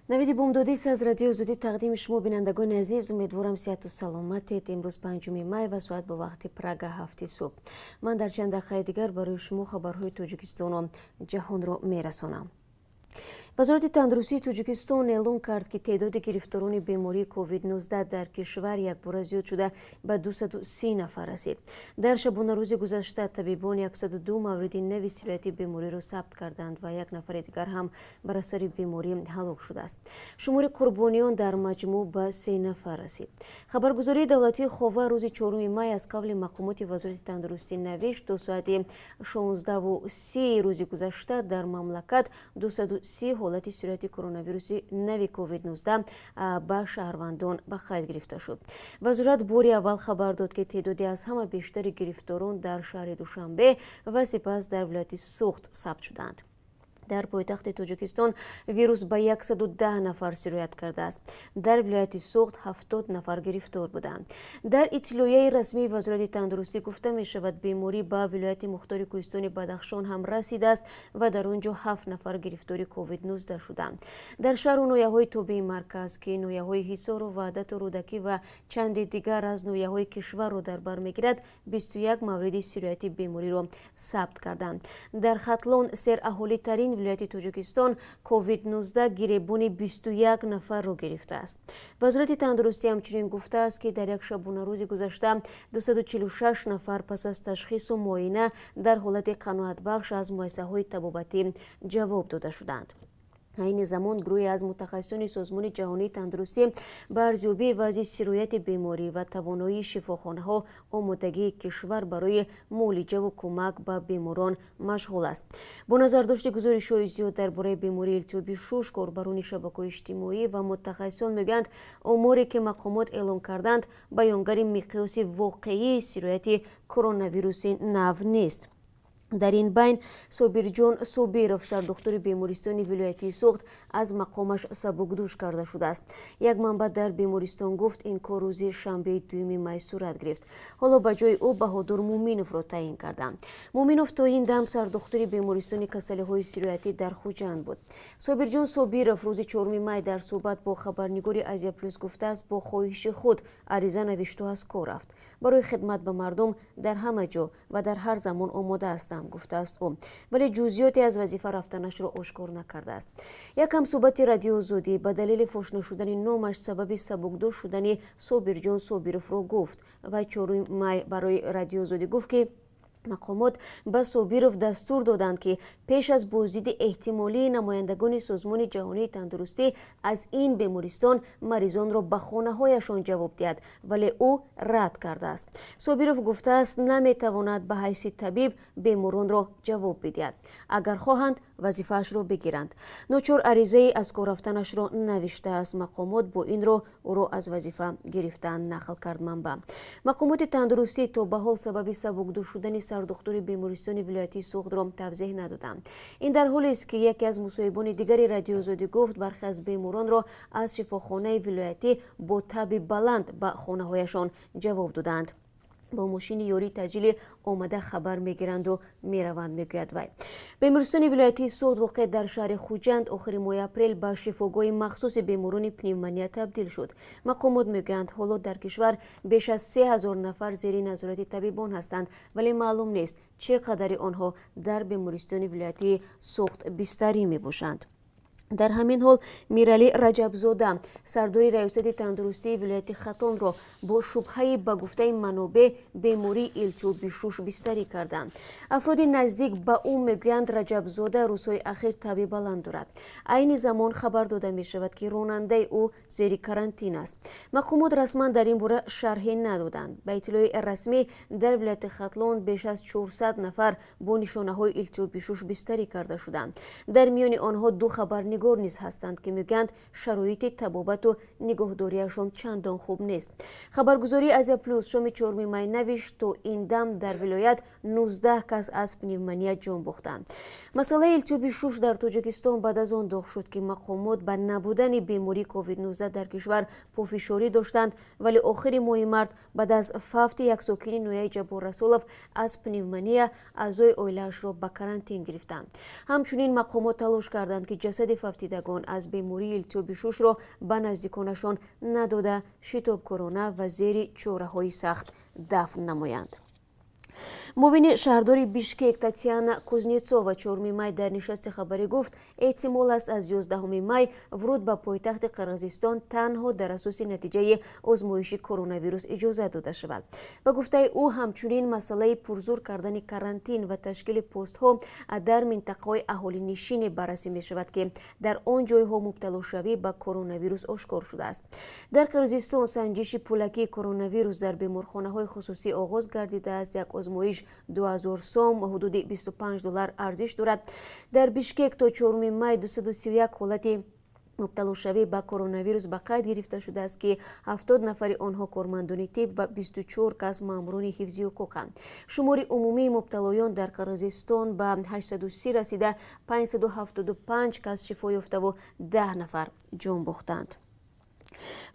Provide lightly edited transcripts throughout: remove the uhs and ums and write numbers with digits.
навиди бомдодис аз радио зуди тақдими шумо бинандагони азиз, умедворам сиҳату саломатед. имрӯз 5 май ва соат ба вақти Прага 7 субҳ. ман дар чанд дақиқаи дигар барои шумо хабарҳои Тоҷикистону ҷаҳонро мерасонам. вазорати тандурустии Тоҷикистон эълон кард, ки теъдоди гирифторони бемории COVID-19 дар кишвар якбора зиёд шуда ба 230 нафар расид. дар шабонарӯзи гузашта табибони 102 мавриди нави сирояти бемориро сабт карданд ва як нафари дигар ҳам бар асари беморӣ ҳалок шудааст. шумори қурбониён дар маҷмӯъ ба 3 нафар расид. хабаргузории давлатии хова рӯзи 4 май аз қавли мақомоти вазорати тандурустӣ навишт, то соати 16:30 рӯзи гузашта дар мамлакат 230 ҳолати сирояти коронавируси нави COVID-19 ба шаҳрвандон ба қайд гирифта шуд. вазорат бори аввал хабар дод, ки теъдоди аз ҳама бештари гирифторон дар шаҳри Душанбе ва сипас дар вилояти Суғд сабт шуданд. дар пойтахти Тоҷикистон вирус ба 110 нафар сироят кардааст. дар вилояти Суғд 70 нафар гирифтор буданд. дар иттилоияи расмии вазорати тандурустӣ гуфта мешавад, беморӣ ба вилояти мухтори Кӯҳистони Бадахшон ҳам расидааст ва дар он ҷо 7 нафар гирифтори COVID-19 шуданд. дар шаҳру ноҳияҳои тобеи марказ, ки ноҳияҳои Ҳисору Ваҳдату Рӯдакӣ ва чанде дигар аз ноҳияҳои кишварро дар бар мегирад, 21 мавриди сирояти бемориро сабт карданд. дар Хатлон, сераҳолитарин вилояти Тоҷикистон, COVID-19 гиребони 21 нафарро гирифтааст. вазорати тандурустӣ ҳамчунин гуфтааст, ки дар як шабонарӯзи гузашта 246 нафар пас аз ташхису муоина дар ҳолати қаноатбахш аз муассисаҳои табобатӣ ҷавоб дода шуданд. айни замон гурӯҳе аз мутахассисони созмони ҷаҳонии тандурустӣ ба арзёбии вазъи сирояти беморӣ ва тавоноии шифохонаҳо омодагии кишвар барои муолиҷаву кӯмак ба беморон машғул аст. бо назардошти гузоришҳои зиёд дар бораи бемории илтиёби шуш, корбарони шабакаҳои иҷтимоӣ ва мутахассисон мегӯянд, оморе ки мақомот эълон карданд баёнгари миқёси воқеии сирояти коронавируси нав нест. дар ин байн Собирҷон Собиров, сардухтури бемористони вилоятии Суғд, аз мақомаш сабукдӯш карда шудааст. як манбаъ дар бемористон гуфт, ин кор рӯзи шанбеи 2 май сурат гирифт. ҳоло ба ҷои ӯ Баҳодур Муминовро таъин карданд. Муминов то ин дам сардухтури бемористони касалиҳои сироятӣ дар Хуҷанд буд. Собирҷон Собиров рӯзи 4 май дар суҳбат бо хабарнигори Азия Плюс гуфтааст, бо хоҳиши худ ариза навишту аз кор рафт. барои хидмат ба мардум дар ҳама ҷо ва дар ҳар замон омода ҳастам, гуфтааст ӯ, вале ҷузъиёте аз вазифа рафтанашро ошкор накардааст. як ҳамсӯҳбати радиозудӣ ба далели фош нашудани номаш сабаби сабукдӯш шудани Собирҷон Собировро гуфт. вай 4 май барои радиозудӣ гуфт, ки мақомот ба Собиров дастур доданд, ки пеш аз боздиди эҳтимолии намояндагони созмони ҷаҳонии тандурустӣ аз ин бемористон маризонро ба хонаҳояшон ҷавоб диҳад, вале ӯ рад кардааст. Собиров гуфтааст, наметавонад ба ҳайси табиб беморонро ҷавоб бидиҳад. агар хоҳанд, вазифаашро бигиранд. ночор аризаи аз кор рафтанашро навиштааст. мақомот бо инро ӯро аз вазифа гирифтаанд, нақл кард манбаъ. мақомоти тандурустӣ то ба ҳол сабаби сабукдӯш шудани сардухтури бемористони вилоятии Суғдро тавзеҳ надоданд. ин дар ҳолест, ки яке аз мусоҳибони дигари радиозудӣ гуфт, бархе аз беморонро аз шифохонаи вилоятӣ бо таби баланд ба хонаҳояшон ҷавоб доданд. бо мошини ёрии таъҷилӣ омада хабар мегиранду мераванд, мегӯяд вай. бемористони вилоятии Суғд воқеъ дар шаҳри Хуҷанд охири моҳи апрел ба шифогоҳи махсуси беморони пневмония табдил шуд. мақомот мегӯянд, ҳоло дар кишвар беш аз 3000 нафар зери назорати табибон ҳастанд, вале маълум нест чӣ қадари онҳо дар бемористони вилоятии Суғд бистарӣ мебошанд. дар ҳамин ҳол Миралӣ Раҷабзода, сардори раёсати тандурустии вилояти Хатонро бо шубҳаи ба гуфтаи манобеъ бемории илтиёби шуш бистарӣ карданд. афроди наздик ба ӯ мегӯянд, Раҷабзода рӯзҳои ахир таби баланд дорад. айни замон хабар дода мешавад, ки ронандаи ӯ зери карантин аст. мақомот расман дар ин бора шарҳе надоданд. ба иттилои расмӣ дар вилояти Хатлон беш аз 400 нафар бо нишонаҳои илтиёби шуш бистарӣ карда шуданд. дар миёни онҳо ду хабарнигор низ ҳастанд, ки мегӯянд шароити табобату нигоҳдориашон чандон хуб нест. хабаргузории Азия Плюс шоми 4 май навишт, то ин дам дар вилоят 19 кас аз пневмония ҷон бохтанд. масъалаи илтиёби шуш дар Тоҷикистон баъд аз он доғ шуд, ки мақомот ба набудани бемории COVID-19 дар кишвар пофишорӣ доштанд, вале охири моҳи март баъд аз фавти як сокини ноҳияи Ҷабор Расулов аз пневмония аъзои оилаашро ба карантин гирифтанд. ҳамчунин мақомот талош карданд, ки ҷасади ҳафтидагон аз бемории илтиёби шушро ба наздиконашон надода шитоб курона ва зери чораҳои сахт дафн намоянд. муовини шаҳрдори бишкек Татьяна Кузнецова 4 май дар нишасти хабарӣ гуфт эҳтимол аст аз 11 май вуруд ба пойтахти Қирғизистон танҳо дар асоси натиҷаи озмоиши коронавирус иҷозат дода шавад. Ба гуфтаи ӯ ҳамчунин масъалаи пурзур кардани карантин ва ташкили постҳо дар минтақаҳои аҳолинишин баррасӣ мешавад ки дар он ҷойҳо мубталошавӣ ба коронавирус ошкор шудааст. Дар Қирғизистон санҷиши пулакии коронавирус дар беморхонаҳои хусусӣ оғоз гардидааст. Як озмоиш 2000 сом ҳудуди $25 арзиш дорад. Дар Бишкек то 4 май 231 ҳолати мубталошавӣ ба коронавирус ба қайд гирифта шудааст ки 70 нафари онҳо кормандони тиб ва 24 кас маъмурони ҳифзи ҳуқуқанд. шумори умумии мубталоён дар Қирғизистон ба 830 расида 575 кас шифо ёфтаву 10 нафар ҷон бохтанд.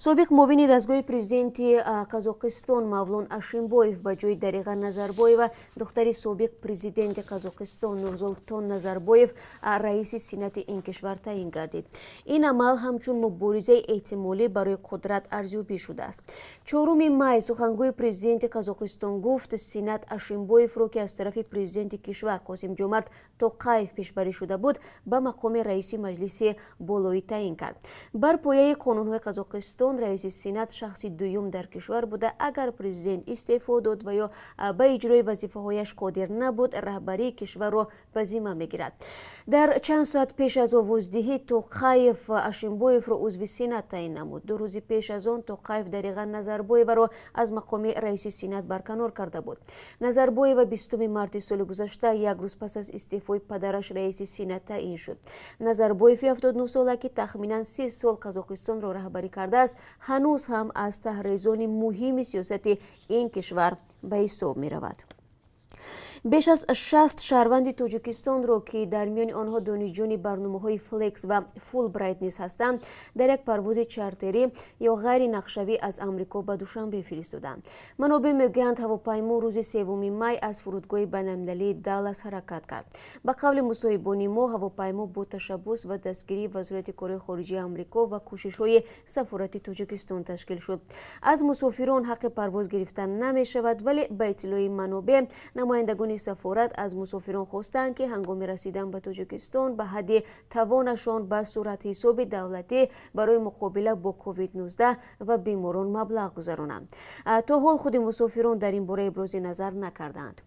собиқ муовини дастгоҳи президенти Қазоқистон Мавлон Ашимбоев ба ҷои Дариға Назарбоева духтари собиқ президенти Қазоқистон Нурзултон Назарбоев раиси сенати ин кишвар таъин гардид. ин амал ҳамчун муборизаи эҳтимолӣ барои қудрат арзёбӣ шудааст. 4 май сухангӯи президенти Қазоқистон гуфт сенат Ашимбоевро ки аз тарафи президенти кишвар Қосимҷомарт Тоқаев пешбарӣ шуда буд ба мақоми раиси маҷлиси болоӣ таъин кард. бар пояи қонунҳои Қазоқистон раиси сенат шахси дуюм дар кишвар буда агар президент истеъфо дод ва ё ба иҷрои вазифаҳояш қодир набуд раҳбарии кишварро ба зимма мегирад. дар чанд соат пеш аз овоздиҳӣ Тоқаев Ашимбоевро узви сенат таъин намуд. 2 рӯзи пеш аз он Тоқаев Дариға Назарбоеваро аз мақоми раиси сенат барканор карда буд. Назарбоева 20 марти соли гузашта як рӯз пас аз истеъфои падараш раиси сенат таъин шуд. Назарбоеви 79 ки тахминан 30 сол Қазоқистонро раҳбарӣ кардааст ҳанӯз ҳам аз таҳризони муҳими сиёсати ин кишвар ба ҳисоб меравад. беш аз 60 шаҳрванди Тоҷикистонро ки дар миёни онҳо донишҷӯёни барномаҳои Флекс ва Фулбрайт низ ҳастанд дар як парвози чартерӣ ё ғайри нақшавӣ аз Амрико ба Душанбе фиристоданд. манобеъ мегӯянд ҳавопаймо рӯзи 3 май аз фурудгоҳи байналмилалии Даллас ҳаракат кард. ба қавли мусоҳибони мо ҳавопаймо бо ташаббус ва дастгирии Вазорати корҳои хориҷии Амрико ва кӯшишҳои сафорати Тоҷикистон ташкил шуд. аз мусофирон ҳаққи парвоз гирифта намешавад, вале ба иттилои манобеъ намояндагони сафорат аз мусофирон хостанд ки ҳангоми расидан ба Тоҷикистон ба ҳадди тавонашон ба суръатҳисоби давлатӣ барои муқобила бо COVID-19 ва беморон маблағ гузаронанд. то ҳол худи мусофирон дар ин бора ибрози назар накарданд.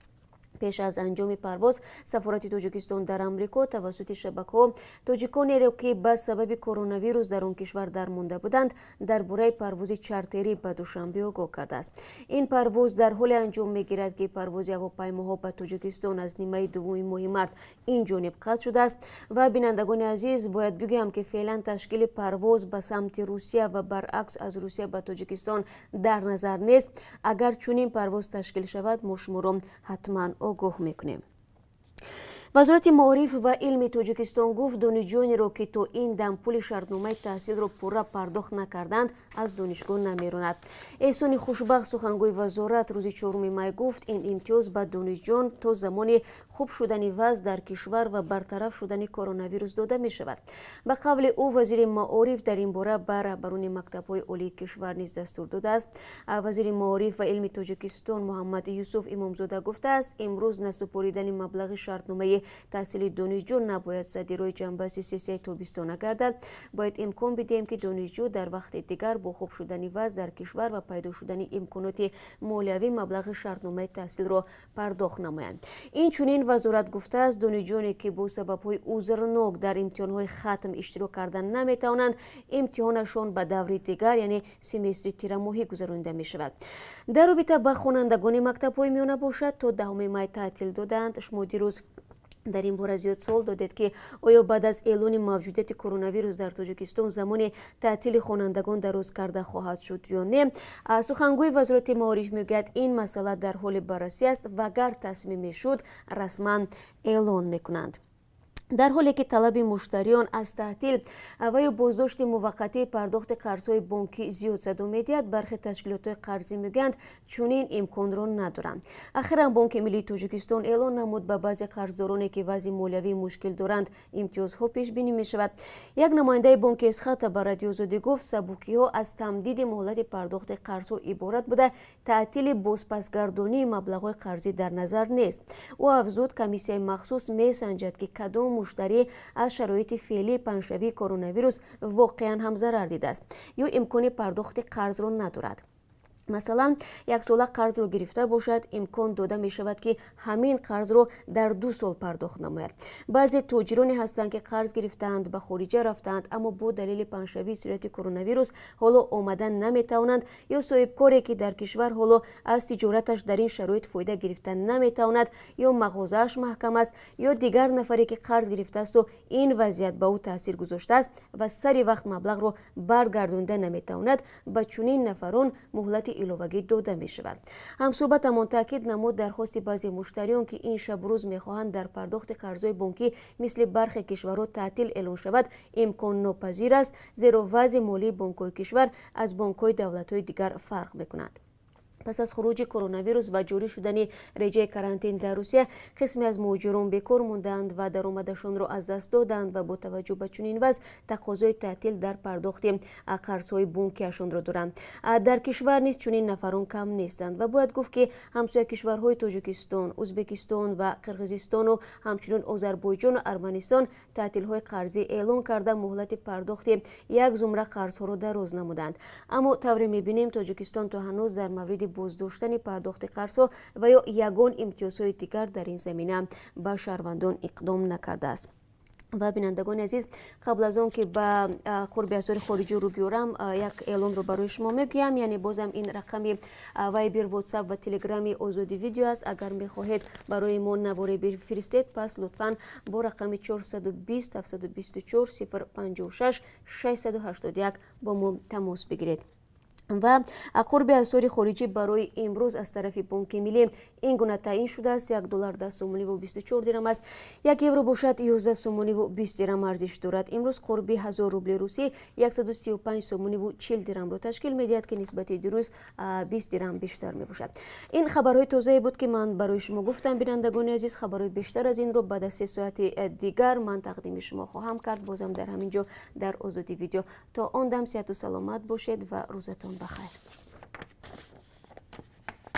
пеш аз анҷоми парвоз сафорати Тоҷикистон дар Амрико тавассути шабакаҳо тоҷиконеро ки ба сабаби коронавирус дар он кишвар дармонда буданд дар бораи парвози чартерӣ ба Душанбе огоҳ кардааст. ин парвоз дар ҳоле анҷом мегирад ки парвози ҳавопаймоҳо ба Тоҷикистон аз нимаи дуввуми моҳи март ин ҷониб қатъ шудааст ва бинандагони азиз бояд бигӯям ки феълан ташкили парвоз ба самти Русия ва баръакс аз Русия ба Тоҷикистон дар назар нест. агар чунин парвоз ташкил шавад мо шуморо ҳатман огоҳ мекунем. вазорати маориф ва илми Тоҷикистон гуфт донишҷӯёнеро ки то ин дам пули шартномаи таҳсилро пурра пардохт накарданд аз донишгоҳ намеронад. эҳсони хушбахт сухангӯи вазорат рӯзи 4 май гуфт ин имтиёз ба донишҷӯён то замони хуб шудани вазъ дар кишвар ва бартараф шудани коронавирус дода мешавад. ба қавли ӯ вазири маориф дар ин бора ба раҳбарони мактабҳои олии кишвар низ дастур додааст. вазири маориф ва илми Тоҷикистон Муҳаммад Юсуф Имомзода гуфтааст имрӯз насупоридани маблағи шартномаи таҳсили донишҷӯ набояд задирои ҷанбази сессияи тобистона гардад. бояд имкон бидиҳем ки донишҷӯ дар вақти дигар бо хуб шудани вазъ дар кишвар ва пайдо шудани имконоти молиявӣ маблағи шартномаи таҳсилро пардохт намоянд. инчунин вазорат гуфтааст донишҷӯёне ки бо сабабҳои узрнок дар имтиҳонҳои хатм иштирок карда наметавонанд имтиҳонашон ба даври дигар яъне семестри тирамоҳӣ гузаронида мешавад. дар робита ба хонандагони мактабҳои миёна бошад то 10 май таътил доданд. шумо дирӯз дар ин бора зиёд суол додед ки оё баъд аз эълони мавҷудияти коронавирус дар Тоҷикистон замони таътили хонандагон дароз карда хоҳад шуд ё не? сухангӯи вазорати маориф мегӯяд ин масъала дар ҳоли баррасӣ аст ва агар тасмим мешуд расман эълон мекунанд. در حالی که طلب مشتریان از تعطیل و یا بازداشت موقتی پرداخت قرضهای بانکی زیاد شده می‌آید، برخی تشکیلات قرضی میگویند چنین امکان را ندارند. اخیراً بانک ملی تاجیکستان اعلان نمود به بعضی قرضدارانی که وضع مالیوی مشکل دارند امتیازها پیش بینی می شود. یک نماینده بانک اسخط به رادیو آزادی گفت سبوکی‌ها از تمدید مهلت پرداخت قرضها عبارت بوده، تعطیل بازپسگردانی مبلغ‌های قرضی در نظر نیست. او افزود کمیسیای مخصوص می‌سنجد که کدام مشتری از شرایط فعلی پنجشنبه کرونا ویروس واقعا هم ضرر دیده است یا امکان پرداخت قرض را ندارد. مثلا یک ساله قرض رو گرفته باشد، امکان داده می شود که همین قرض رو در 2 سال پرداخت نماید. بعضی تاجرانی هستند که قرض گرفتند به خارجه رفتند اما با دلیل پنجشنبه صورت کرونا ویروس حالا آمدن نمی توانند، یا صاحب کاری که در کشور حالا از تجارتش در این شرایط فایده گرفتن نمی تواند، یا مغازه‌اش محکم است، یا دیگر نفری که قرض گرفته است و این وضعیت به او تاثیر گذاشته است و سری وقت مبلغ رو برگردانده نمی تواند، به چنین نفران مهلت علاوگی داده می شود. همصحبتمان تاکید نمود درخواست بعضی مشتریان که این شب روز می خواهند در پرداخت قرضهای بانکی مثل برخی کشورها تعطیل اعلان شود امکان ناپذیر است، زیرا وضع مالی بانک‌های کشور از بانک‌های دولت‌های دیگر فرق می‌کند. پس از خروج کرونا ویروس و جاری شدن رژه کرانتین در روسیه، قسمی از مهاجران بیکار ماندند و درآمدشان را از دست دادند و با توجه به چنین وضع تقاضای تعطیل در پرداخت قرضهای بانکیشان را دارند. در کشور نیز چنین نفران کم نیستند و باید گفت که همسایه کشورهای تاجیکستان، ازبکستان و قرقیزستان و همچنین آذربایجان و ارمنستان تعطیل‌های قرضی اعلان کرده مهلت پرداخت یک زمره قرضها را دراز نمودند. اما طوری می‌بینیم تاجیکستان تا هنوز در مورد بازداشتن پرداخت قرضها و یا یگان امتیازهای دیگر در این زمینه به شهروندان اقدام نکرده است. و بینندگان عزیز، قبل از آن که به قرب اسعار خارجی رو بیارم یک اعلان رو برای شما میگم، یعنی بازم این رقم وایبر، واتساپ و تلگرام آزادی ویدیو است. اگر میخواهید برای ما نواره بفرستید پس لطفاً با رقم 420 724 056 681 با ما تماس بگیرید. و قرب اسعار خارجی برای امروز از طرف بانک ملی این گونه تعیین شده است: $1 10 سومانی و 24 درم است، 1 یورو باشد 11 سومانی و 20 درم ارزش دارد. امروز قرب 1000 روبل روسی 135 سومانی و 40 درم را تشکیل می‌دهد که نسبت دیروز 20 درم بیشتر می‌باشد. این خبرهای تازه بود که من برای شما گفتم. بینندگان عزیز، خبرهای بیشتر از این رو بعد از 3 ساعت دیگر من تقدیم شما خواهم کرد، بازم در همینجا در آزادی ویدیو. تا آن دم صحت و سلامت باشید و روزتان بخیر.